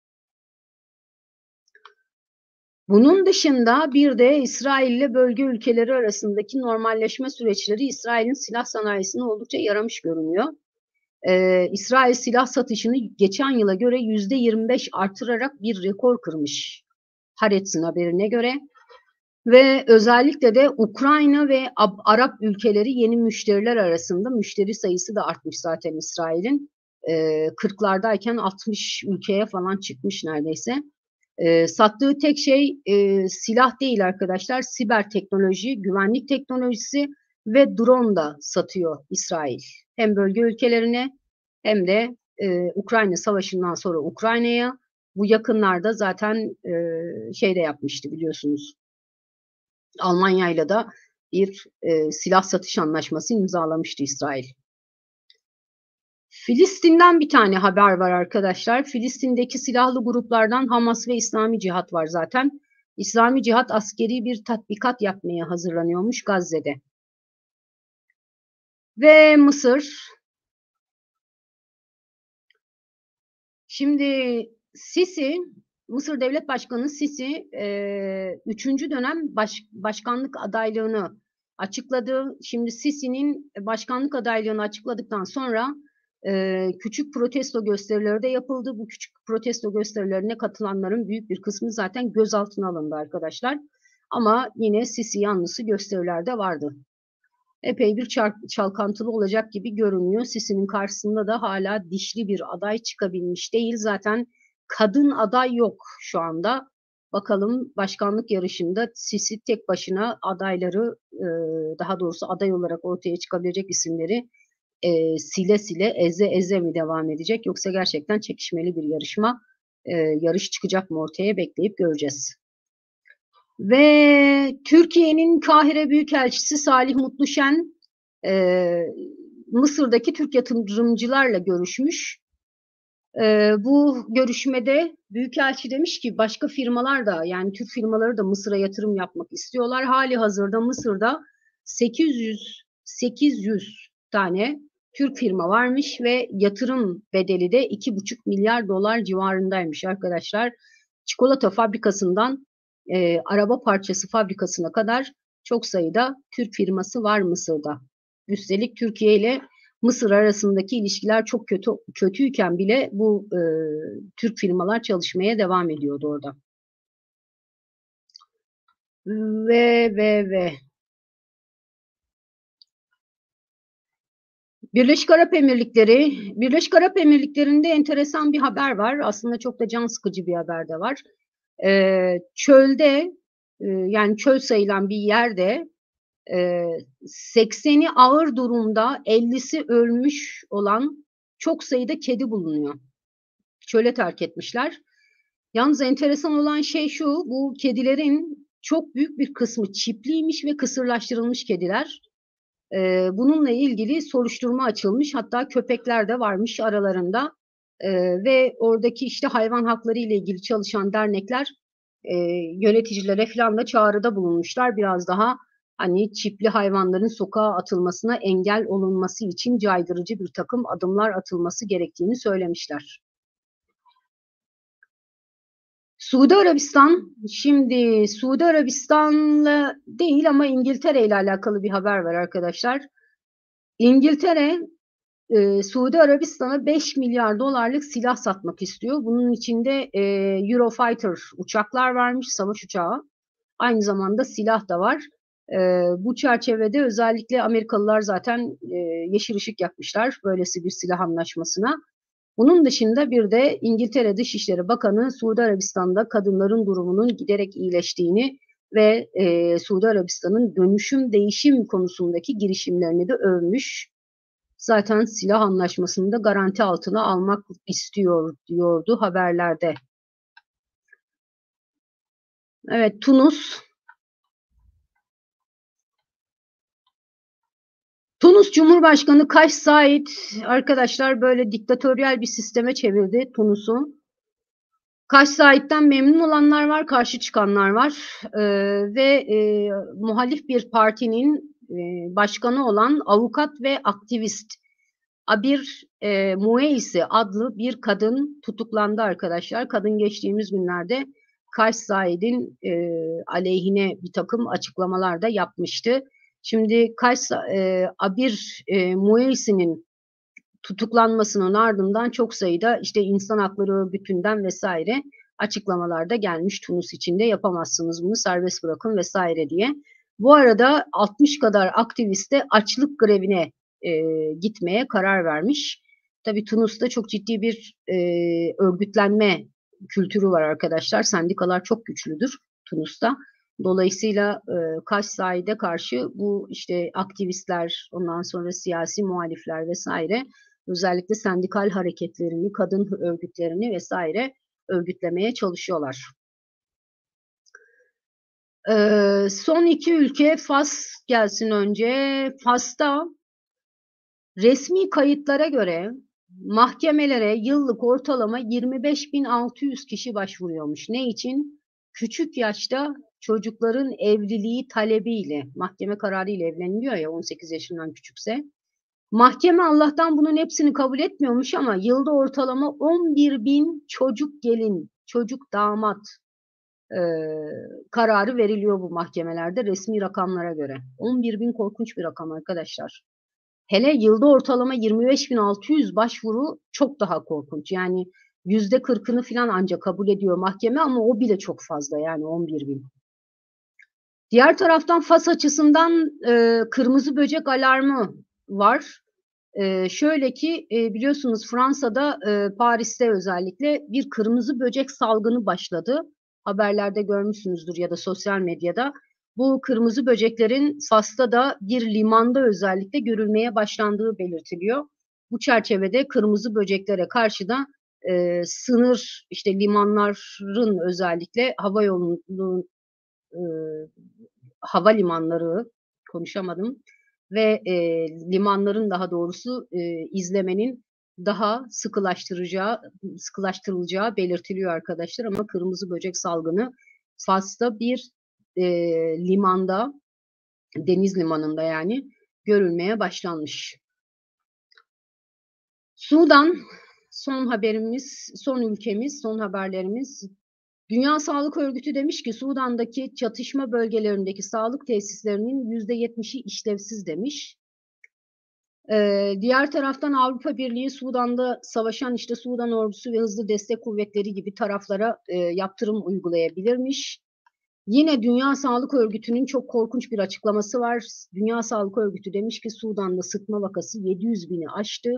Bunun dışında bir de İsrail ile bölge ülkeleri arasındaki normalleşme süreçleri İsrail'in silah sanayisine oldukça yaramış görünüyor. İsrail silah satışını geçen yıla göre %25 artırarak bir rekor kırmış. Haaretz'in haberine göre. Ve özellikle de Ukrayna ve Arap ülkeleri yeni müşteriler arasında, müşteri sayısı da artmış zaten İsrail'in. 40'lardayken 60 ülkeye falan çıkmış neredeyse. Sattığı tek şey silah değil arkadaşlar, siber teknoloji, güvenlik teknolojisi ve drone da satıyor İsrail. Hem bölge ülkelerine hem de Ukrayna Savaşı'ndan sonra Ukrayna'ya. Bu yakınlarda zaten şey de yapmıştı biliyorsunuz. Almanya'yla da bir silah satış anlaşması imzalamıştı İsrail. Filistin'den bir tane haber var arkadaşlar. Filistin'deki silahlı gruplardan Hamas ve İslami Cihat var zaten. İslami Cihat askeri bir tatbikat yapmaya hazırlanıyormuş Gazze'de. Ve Mısır. Şimdi Sisi, Mısır Devlet Başkanı Sisi 3. dönem başkanlık adaylığını açıkladı. Şimdi Sisi'nin başkanlık adaylığını açıkladıktan sonra küçük protesto gösterileri de yapıldı. Bu küçük protesto gösterilerine katılanların büyük bir kısmı zaten gözaltına alındı arkadaşlar. Ama yine Sisi yanlısı gösteriler de vardı. Epey bir çalkantılı olacak gibi görünüyor. Sisi'nin karşısında da hala dişli bir aday çıkabilmiş değil. Zaten kadın aday yok şu anda. Bakalım başkanlık yarışında Sisi tek başına adayları, daha doğrusu aday olarak ortaya çıkabilecek isimleri sile sile, eze eze mi devam edecek? Yoksa gerçekten çekişmeli bir yarış çıkacak mı ortaya, bekleyip göreceğiz. Ve Türkiye'nin Kahire Büyükelçisi Salih Mutluşen Mısır'daki Türk yatırımcılarla görüşmüş. Bu görüşmede Büyükelçi demiş ki başka firmalar da, yani Türk firmaları da Mısır'a yatırım yapmak istiyorlar. Hali hazırda Mısır'da 800 tane Türk firma varmış ve yatırım bedeli de 2,5 milyar dolar civarındaymış arkadaşlar. Çikolata fabrikasından araba parçası fabrikasına kadar çok sayıda Türk firması var Mısır'da. Üstelik Türkiye ile Mısır arasındaki ilişkiler çok kötüyken bile bu Türk firmalar çalışmaya devam ediyordu orada. Ve Birleşik Arap Emirlikleri'nde enteresan bir haber var. Aslında çok da can sıkıcı bir haber de var. Çölde, yani çöl sayılan bir yerde 80'i ağır durumda, 50'si ölmüş olan çok sayıda kedi bulunuyor. Çöle terk etmişler. Yalnız enteresan olan şey şu, bu kedilerin çok büyük bir kısmı çipliymiş ve kısırlaştırılmış kediler. Bununla ilgili soruşturma açılmış. Hatta köpekler de varmış aralarında. Ve oradaki işte hayvan hakları ile ilgili çalışan dernekler yöneticilere falan da çağrıda bulunmuşlar. Biraz daha hani çipli hayvanların sokağa atılmasına engel olunması için caydırıcı bir takım adımlar atılması gerektiğini söylemişler. Suudi Arabistan, şimdi Suudi Arabistan'la değil ama İngiltere ile alakalı bir haber var arkadaşlar. İngiltere, Suudi Arabistan'a 5 milyar dolarlık silah satmak istiyor. Bunun içinde Eurofighter uçaklar varmış, savaş uçağı. Aynı zamanda silah da var. Bu çerçevede özellikle Amerikalılar zaten yeşil ışık yakmışlar böylesi bir silah anlaşmasına. Bunun dışında bir de İngiltere Dışişleri Bakanı Suudi Arabistan'da kadınların durumunun giderek iyileştiğini ve Suudi Arabistan'ın dönüşüm değişim konusundaki girişimlerini de övmüş. Zaten silah anlaşmasını da garanti altına almak istiyor diyordu haberlerde. Evet, Tunus. Tunus Cumhurbaşkanı Kays Said arkadaşlar böyle diktatöryel bir sisteme çevirdi Tunus'u. Kays Said'den memnun olanlar var, karşı çıkanlar var. Ve muhalif bir partinin başkanı olan avukat ve aktivist Abir Mueisi adlı bir kadın tutuklandı arkadaşlar. Kadın geçtiğimiz günlerde Kays Said'in aleyhine bir takım açıklamalar da yapmıştı. Şimdi Abir Mueisi'nin tutuklanmasının ardından çok sayıda işte insan hakları örgütünden vesaire açıklamalar da gelmiş. Tunus içinde yapamazsınız bunu, serbest bırakın vesaire diye. Bu arada 60 kadar aktivist de açlık grevine gitmeye karar vermiş. Tabii Tunus'ta çok ciddi bir örgütlenme kültürü var arkadaşlar. Sendikalar çok güçlüdür Tunus'ta. Dolayısıyla Kaş Said'e karşı bu işte aktivistler, ondan sonra siyasi muhalifler vesaire özellikle sendikal hareketlerini, kadın örgütlerini vesaire örgütlemeye çalışıyorlar. Son iki ülke Fas gelsin önce. Fas'ta resmi kayıtlara göre mahkemelere yıllık ortalama 25.600 kişi başvuruyormuş. Ne için? Küçük yaşta çocukların evliliği talebiyle, mahkeme kararıyla evleniliyor ya 18 yaşından küçükse. Mahkeme Allah'tan bunun hepsini kabul etmiyormuş ama yılda ortalama 11.000 çocuk gelin, çocuk damat kararı veriliyor bu mahkemelerde resmi rakamlara göre. 11.000 korkunç bir rakam arkadaşlar. Hele yılda ortalama 25.600 başvuru çok daha korkunç. Yani %40'ını falan ancak kabul ediyor mahkeme ama o bile çok fazla yani 11.000. Diğer taraftan Fas açısından kırmızı böcek alarmı var. Şöyle ki biliyorsunuz Fransa'da Paris'te özellikle bir kırmızı böcek salgını başladı. Haberlerde görmüşsünüzdür ya da sosyal medyada. Bu kırmızı böceklerin Fas'ta da bir limanda özellikle görülmeye başlandığı belirtiliyor. Bu çerçevede kırmızı böceklere karşı da sınır işte limanların özellikle havalimanları konuşamadım ve limanların daha doğrusu izlemenin daha sıkılaştırılacağı belirtiliyor arkadaşlar ama kırmızı böcek salgını Fas'ta bir limanda, deniz limanında yani görülmeye başlanmış. Sudan son haberimiz, son ülkemiz, son haberlerimiz. Dünya Sağlık Örgütü demiş ki Sudan'daki çatışma bölgelerindeki sağlık tesislerinin %70'i işlevsiz demiş. Diğer taraftan Avrupa Birliği Sudan'da savaşan işte Sudan ordusu ve hızlı destek kuvvetleri gibi taraflara yaptırım uygulayabilirmiş. Yine Dünya Sağlık Örgütü'nün çok korkunç bir açıklaması var. Dünya Sağlık Örgütü demiş ki Sudan'da sıtma vakası 700.000'i aştı.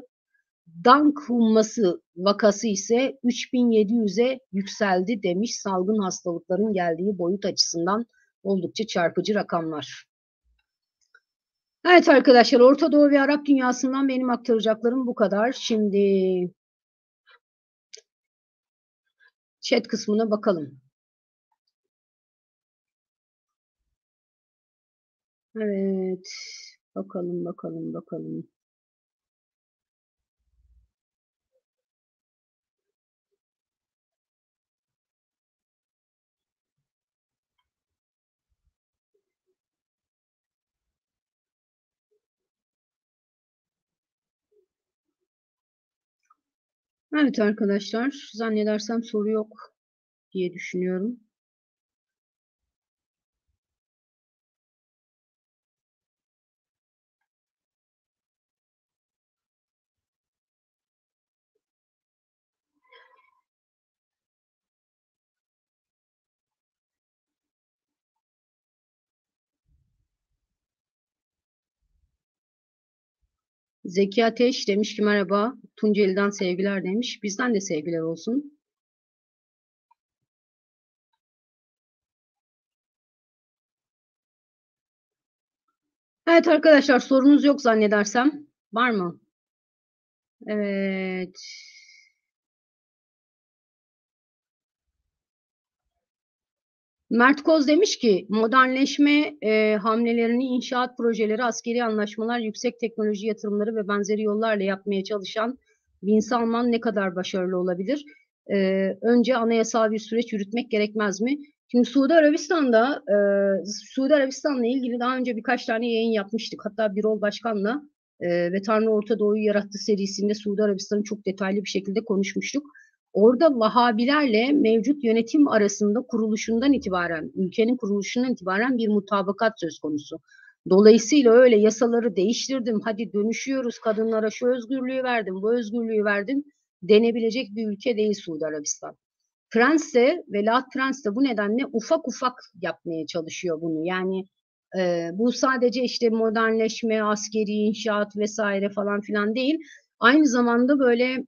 Dank humması vakası ise 3.700'e yükseldi demiş. Salgın hastalıkların geldiği boyut açısından oldukça çarpıcı rakamlar. Evet arkadaşlar, Orta Doğu ve Arap dünyasından benim aktaracaklarım bu kadar. Şimdi chat kısmına bakalım. Evet, bakalım. Evet arkadaşlar, zannedersem soru yok diye düşünüyorum. Zeki Ateş demiş ki merhaba, Tunceli'den sevgiler demiş. Bizden de sevgiler olsun. Evet arkadaşlar, sorunuz yok zannedersem. Var mı? Evet. Mert Koz demiş ki modernleşme hamlelerini inşaat projeleri, askeri anlaşmalar, yüksek teknoloji yatırımları ve benzeri yollarla yapmaya çalışan Bin Salman ne kadar başarılı olabilir? Önce anayasal bir süreç yürütmek gerekmez mi? Şimdi Suudi Arabistan'la ilgili daha önce birkaç tane yayın yapmıştık. Hatta Birol Başkan'la ve Tanrı Orta Doğu'yu yarattı serisinde Suudi Arabistan'ı çok detaylı bir şekilde konuşmuştuk. Orada Vahabilerle mevcut yönetim arasında ülkenin kuruluşundan itibaren bir mutabakat söz konusu. Dolayısıyla öyle yasaları değiştirdim, hadi dönüşüyoruz, kadınlara şu özgürlüğü verdim, bu özgürlüğü verdim denebilecek bir ülke değil Suudi Arabistan. Veliaht Prens de bu nedenle ufak ufak yapmaya çalışıyor bunu. Yani bu sadece işte modernleşme, askeri inşaat vesaire falan filan değil. Aynı zamanda böyle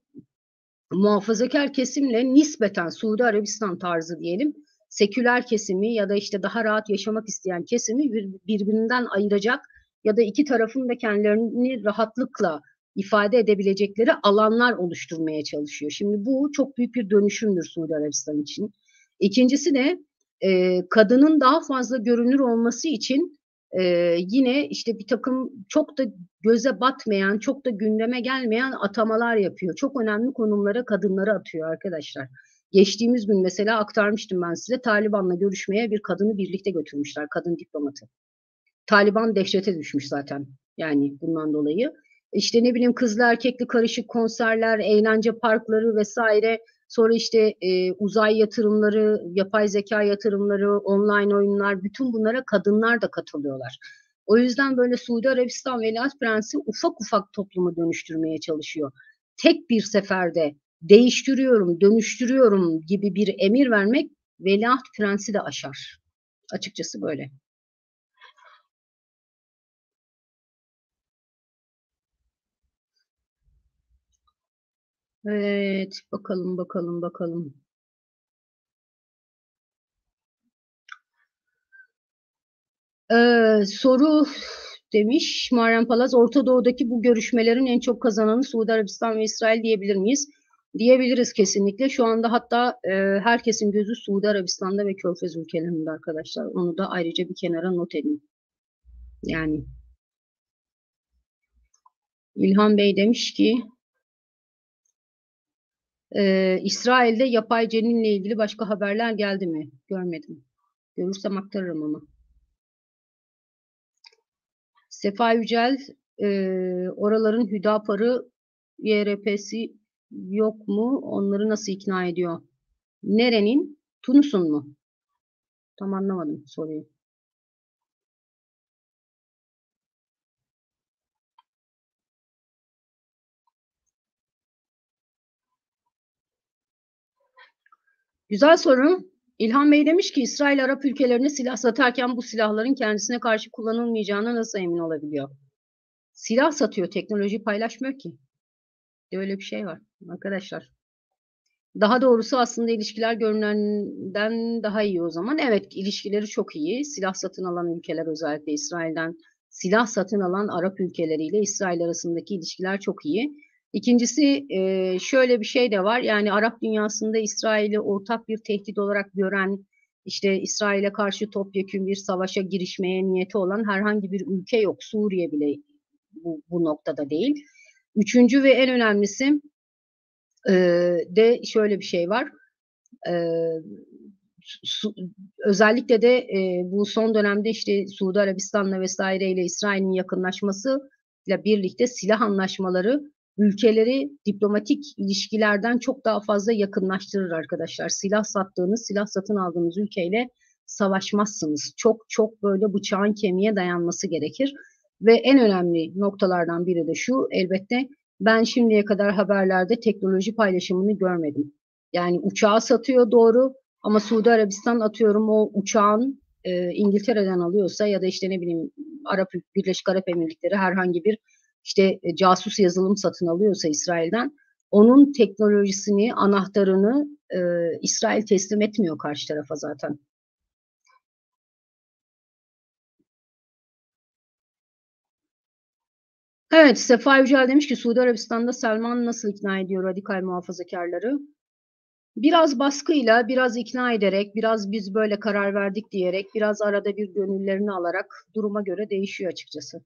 muhafazakar kesimle nispeten Suudi Arabistan tarzı diyelim, seküler kesimi ya da işte daha rahat yaşamak isteyen kesimi birbirinden ayıracak ya da iki tarafın da kendilerini rahatlıkla ifade edebilecekleri alanlar oluşturmaya çalışıyor. Şimdi bu çok büyük bir dönüşümdür Suudi Arabistan için. İkincisi de kadının daha fazla görünür olması için yine işte bir takım çok da göze batmayan, çok da gündeme gelmeyen atamalar yapıyor. Çok önemli konumlara kadınları atıyor arkadaşlar. Geçtiğimiz gün mesela aktarmıştım ben size, Taliban'la görüşmeye bir kadını birlikte götürmüşler, kadın diplomatı. Taliban dehşete düşmüş zaten yani bundan dolayı. İşte ne bileyim kızlı erkekli karışık konserler, eğlence parkları vesaire. Sonra işte uzay yatırımları, yapay zeka yatırımları, online oyunlar, bütün bunlara kadınlar da katılıyorlar. O yüzden böyle Suudi Arabistan Veliaht Prensi ufak ufak toplumu dönüştürmeye çalışıyor. Tek bir seferde değiştiriyorum, dönüştürüyorum gibi bir emir vermek Veliaht Prensi de aşar. Açıkçası böyle. Evet, bakalım. Soru demiş Muharrem Palaz, Orta Doğu'daki bu görüşmelerin en çok kazananı Suudi Arabistan ve İsrail diyebilir miyiz? Diyebiliriz kesinlikle. Şu anda hatta herkesin gözü Suudi Arabistan'da ve Körfez ülkelerinde arkadaşlar. Onu da ayrıca bir kenara not edin. Yani İlhan Bey demiş ki İsrail'de yapay ceninle ilgili başka haberler geldi mi? Görmedim. Görürsem aktarırım ama. Sefa Yücel, oraların Hüdapar'ı, YRP'si yok mu? Onları nasıl ikna ediyor? Nerenin? Tunus'un mu? Tam anlamadım soruyu. Güzel soru. İlhan Bey demiş ki İsrail Arap ülkelerine silah satarken bu silahların kendisine karşı kullanılmayacağına nasıl emin olabiliyor? Silah satıyor, teknoloji paylaşmıyor ki. Öyle bir şey var arkadaşlar. Daha doğrusu aslında ilişkiler görünenden daha iyi o zaman. Evet, ilişkileri çok iyi. Silah satın alan ülkeler özellikle İsrail'den silah satın alan Arap ülkeleriyle İsrail arasındaki ilişkiler çok iyi. İkincisi şöyle bir şey de var. Yani Arap dünyasında İsrail'i ortak bir tehdit olarak gören, işte İsrail'e karşı topyekün bir savaşa girişmeye niyeti olan herhangi bir ülke yok. Suriye bile bu noktada değil. Üçüncü ve en önemlisi de şöyle bir şey var. E, özellikle de bu son dönemde işte Suudi Arabistan'la vesaireyle İsrail'in yakınlaşması ile birlikte silah anlaşmaları ülkeleri diplomatik ilişkilerden çok daha fazla yakınlaştırır arkadaşlar. Silah sattığınız, silah satın aldığınız ülkeyle savaşmazsınız. Çok çok böyle bıçağın kemiğe dayanması gerekir. Ve en önemli noktalardan biri de şu, elbette ben şimdiye kadar haberlerde teknoloji paylaşımını görmedim. Yani uçağı satıyor doğru, ama Suudi Arabistan atıyorum o uçağın İngiltere'den alıyorsa ya da işte ne bileyim Birleşik Arap Emirlikleri herhangi bir işte casus yazılım satın alıyorsa İsrail'den, onun teknolojisini, anahtarını İsrail teslim etmiyor karşı tarafa zaten. Evet, Sefa Yücel demiş ki Suudi Arabistan'da Selman nasıl ikna ediyor radikal muhafazakarları? Biraz baskıyla, biraz ikna ederek, biraz biz böyle karar verdik diyerek, biraz arada bir gönüllerini alarak duruma göre değişiyor açıkçası.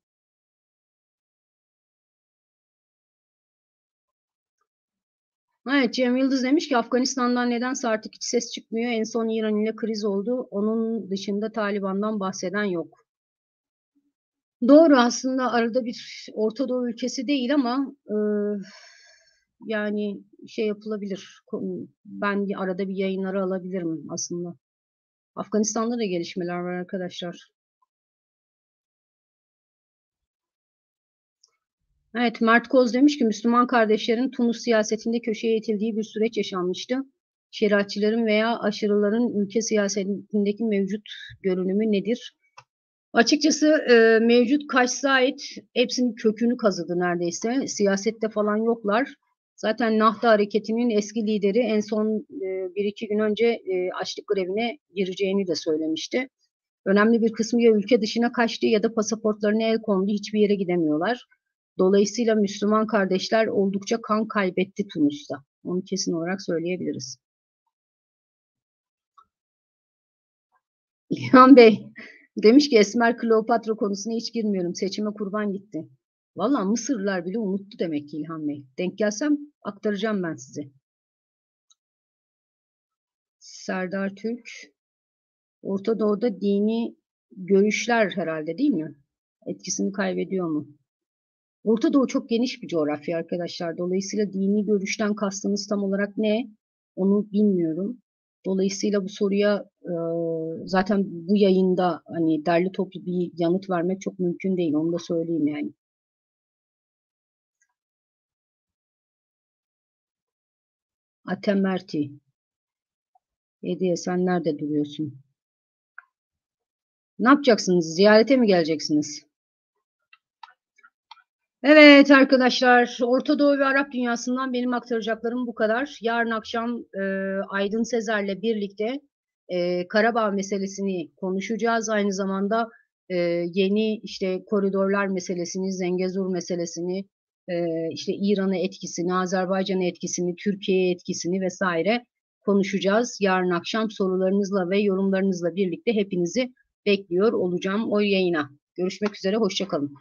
Evet, Cem Yıldız demiş ki Afganistan'dan nedense artık hiç ses çıkmıyor. En son İran ile kriz oldu. Onun dışında Taliban'dan bahseden yok. Doğru, aslında arada bir Orta Doğu ülkesi değil ama yani şey yapılabilir. Ben arada bir yayınları alabilirim aslında. Afganistan'da da gelişmeler var arkadaşlar. Evet, Mert Koz demiş ki Müslüman kardeşlerin Tunus siyasetinde köşeye itildiği bir süreç yaşanmıştı. Şeriatçıların veya aşırıların ülke siyasetindeki mevcut görünümü nedir? Açıkçası mevcut Kaş'sa ait hepsinin kökünü kazıdı neredeyse. Siyasette falan yoklar. Zaten Nahda Hareketi'nin eski lideri en son bir iki gün önce açlık grevine gireceğini de söylemişti. Önemli bir kısmı ya ülke dışına kaçtı ya da pasaportlarına el kondu, hiçbir yere gidemiyorlar. Dolayısıyla Müslüman kardeşler oldukça kan kaybetti Tunus'ta. Onu kesin olarak söyleyebiliriz. İlhan Bey demiş ki Esmer Kleopatra konusuna hiç girmiyorum. Seçime kurban gitti. Valla Mısırlılar bile unuttu demek ki İlhan Bey. Denk gelsem aktaracağım ben size. Serdar Türk. Orta Doğu'da dini görüşler herhalde değil mi? Etkisini kaybediyor mu? Orta Doğu çok geniş bir coğrafya arkadaşlar. Dolayısıyla dini görüşten kastınız tam olarak ne? Onu bilmiyorum. Dolayısıyla bu soruya zaten bu yayında hani derli toplu bir yanıt vermek çok mümkün değil. Onu da söyleyeyim yani. Atem Merti. Hediye sen nerede duruyorsun? Ne yapacaksınız? Ziyarete mi geleceksiniz? Evet arkadaşlar, Orta Doğu ve Arap dünyasından benim aktaracaklarım bu kadar. Yarın akşam Aydın Sezer'le birlikte Karabağ meselesini konuşacağız. Aynı zamanda yeni işte koridorlar meselesini, Zengezur meselesini, işte İran'a etkisini, Azerbaycan'a etkisini, Türkiye'ye etkisini vesaire konuşacağız. Yarın akşam sorularınızla ve yorumlarınızla birlikte hepinizi bekliyor olacağım o yayına. Görüşmek üzere, hoşça kalın.